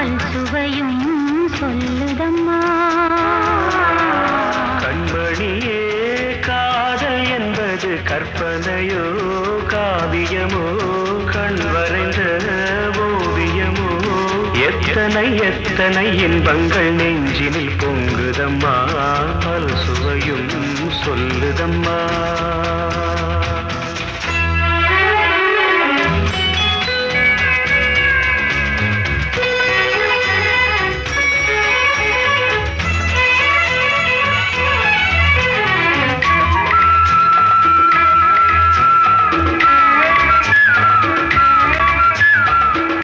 பல்சுவையும் சொல்லுதம்மா. கண்மணியே காதல் என்பது கற்பனையோ காவியமோ கண் வரைந்த ஓவியமோ எத்தனை எத்தனை இன்பங்கள் நெஞ்சினில் பொங்குதம்மா பல்சுவையும் சொல்லுதம்மா.